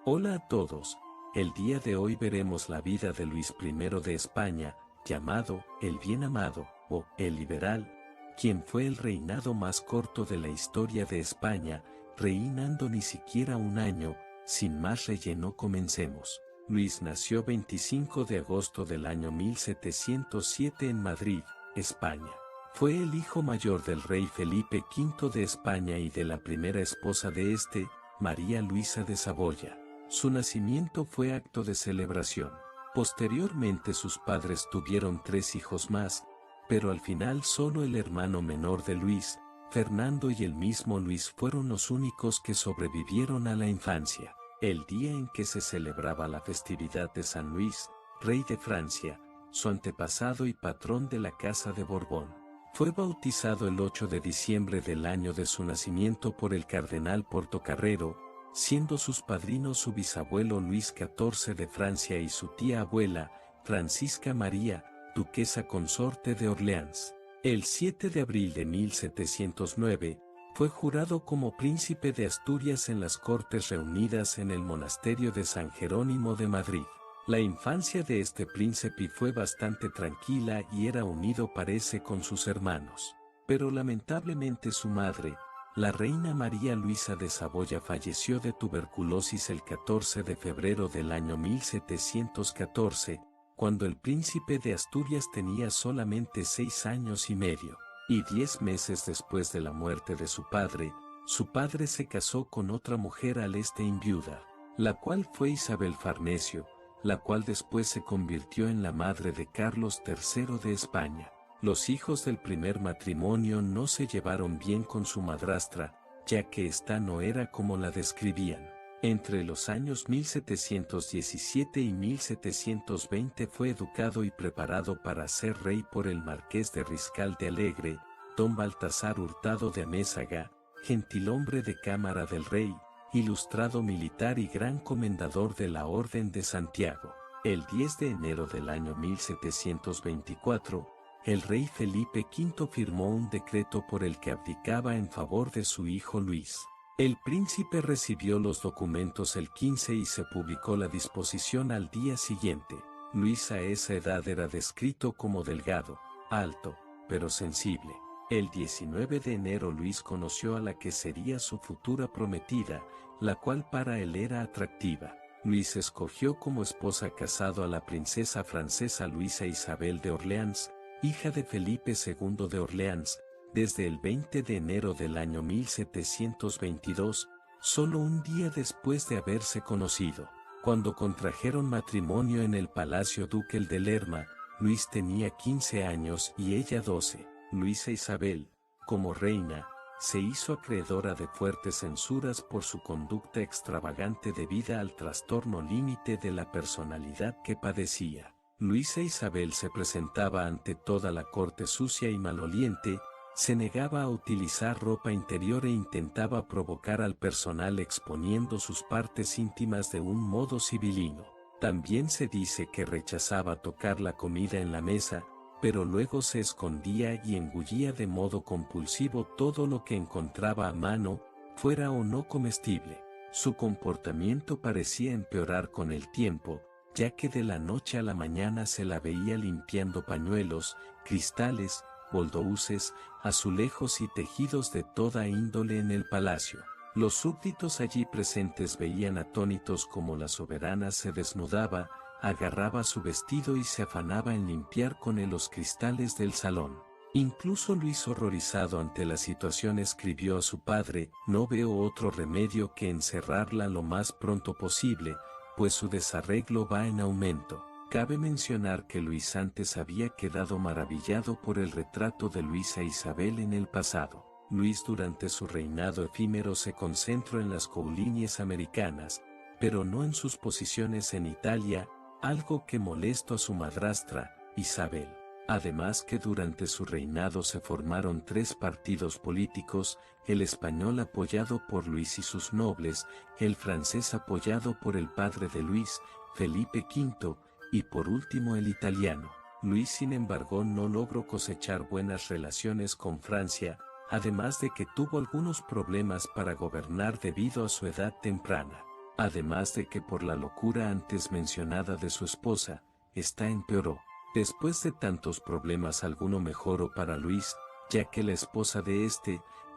Hola a todos, el día de hoy veremos la vida de Luis I de España, llamado el Bien Amado o el Liberal, quien fue el reinado más corto de la historia de España, reinando ni siquiera un año. Sin más relleno, comencemos. Luis nació 25 de agosto del año 1707 en Madrid, España. Fue el hijo mayor del rey Felipe V de España y de la primera esposa de este, María Luisa de Saboya. Su nacimiento fue acto de celebración. Posteriormente sus padres tuvieron 3 hijos más, pero al final solo el hermano menor de Luis, Fernando, y el mismo Luis fueron los únicos que sobrevivieron a la infancia. El día en que se celebraba la festividad de San Luis, rey de Francia, su antepasado y patrón de la Casa de Borbón, fue bautizado el 8 de diciembre del año de su nacimiento por el cardenal Portocarrero, siendo sus padrinos su bisabuelo Luis XIV de Francia y su tía abuela, Francisca María, duquesa consorte de Orleans. El 7 de abril de 1709, fue jurado como príncipe de Asturias en las Cortes reunidas en el monasterio de San Jerónimo de Madrid. La infancia de este príncipe fue bastante tranquila y era unido, parece, con sus hermanos. Pero lamentablemente su madre, la reina María Luisa de Saboya, falleció de tuberculosis el 14 de febrero del año 1714, cuando el príncipe de Asturias tenía solamente 6 años y medio. Y 10 meses después de la muerte de su padre se casó con otra mujer al este enviuda, la cual fue Isabel Farnesio, la cual después se convirtió en la madre de Carlos III de España. Los hijos del primer matrimonio no se llevaron bien con su madrastra, ya que ésta no era como la describían. Entre los años 1717 y 1720 fue educado y preparado para ser rey por el marqués de Riscal de Alegre, don Baltasar Hurtado de Amézaga, gentilhombre de cámara del rey, ilustrado militar y gran comendador de la Orden de Santiago. El 10 de enero del año 1724, el rey Felipe V firmó un decreto por el que abdicaba en favor de su hijo Luis. El príncipe recibió los documentos el 15 y se publicó la disposición al día siguiente. Luis a esa edad era descrito como delgado, alto, pero sensible. El 19 de enero Luis conoció a la que sería su futura prometida, la cual para él era atractiva. Luis escogió como esposa casado a la princesa francesa Luisa Isabel de Orleans, hija de Felipe II de Orleans, desde el 20 de enero del año 1722, solo un día después de haberse conocido. Cuando contrajeron matrimonio en el Palacio Ducal de Lerma, Luis tenía 15 años y ella 12. Luisa Isabel, como reina, se hizo acreedora de fuertes censuras por su conducta extravagante debida al trastorno límite de la personalidad que padecía. Luisa Isabel se presentaba ante toda la corte sucia y maloliente, se negaba a utilizar ropa interior e intentaba provocar al personal exponiendo sus partes íntimas de un modo sibilino. También se dice que rechazaba tocar la comida en la mesa, pero luego se escondía y engullía de modo compulsivo todo lo que encontraba a mano, fuera o no comestible. Su comportamiento parecía empeorar con el tiempo, ya que de la noche a la mañana se la veía limpiando pañuelos, cristales, boldaúces, azulejos y tejidos de toda índole en el palacio. Los súbditos allí presentes veían atónitos cómo la soberana se desnudaba, agarraba su vestido y se afanaba en limpiar con él los cristales del salón. Incluso Luis, horrorizado ante la situación, escribió a su padre: «No veo otro remedio que encerrarla lo más pronto posible, pues su desarreglo va en aumento». Cabe mencionar que Luis antes había quedado maravillado por el retrato de Luisa Isabel en el pasado. Luis durante su reinado efímero se concentró en las colonias americanas, pero no en sus posiciones en Italia, algo que molestó a su madrastra, Isabel. Además que durante su reinado se formaron 3 partidos políticos, el español apoyado por Luis y sus nobles, el francés apoyado por el padre de Luis, Felipe V, y por último el italiano. Luis, sin embargo, no logró cosechar buenas relaciones con Francia, además de que tuvo algunos problemas para gobernar debido a su edad temprana. además de que por la locura antes mencionada de su esposa, esta empeoró. Después de tantos problemas alguno mejoró para Luis, ya que la esposa de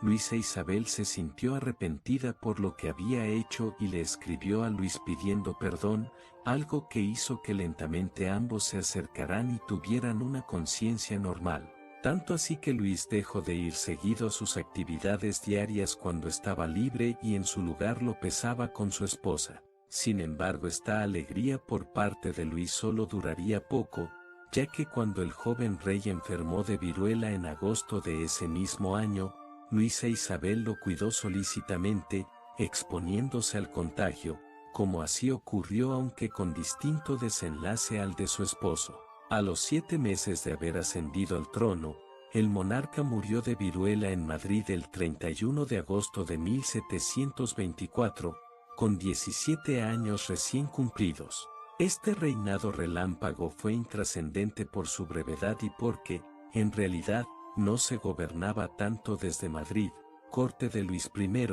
Luisa Isabel se sintió arrepentida por lo que había hecho y le escribió a Luis pidiendo perdón, algo que hizo que lentamente ambos se acercaran y tuvieran una conciencia normal. Tanto así que Luis dejó de ir seguido a sus actividades diarias cuando estaba libre y en su lugar lo pesaba con su esposa. Sin embargo, esta alegría por parte de Luis solo duraría poco, ya que cuando el joven rey enfermó de viruela en agosto de ese mismo año, Luisa Isabel lo cuidó solícitamente, exponiéndose al contagio, como así ocurrió aunque con distinto desenlace al de su esposo. A los 7 meses de haber ascendido al trono, el monarca murió de viruela en Madrid el 31 de agosto de 1724, con 17 años recién cumplidos. Este reinado relámpago fue intrascendente por su brevedad y porque, en realidad, no se gobernaba tanto desde Madrid, corte de Luis I,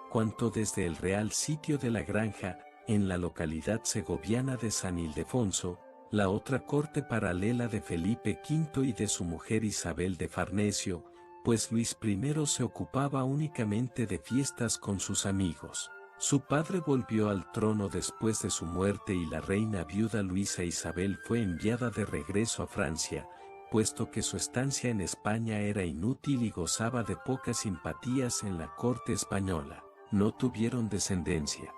cuanto desde el real sitio de la Granja, en la localidad segoviana de San Ildefonso, la otra corte paralela de Felipe V y de su mujer Isabel de Farnesio, pues Luis I se ocupaba únicamente de fiestas con sus amigos. Su padre volvió al trono después de su muerte y la reina viuda Luisa Isabel fue enviada de regreso a Francia, puesto que su estancia en España era inútil y gozaba de pocas simpatías en la corte española. No tuvieron descendencia.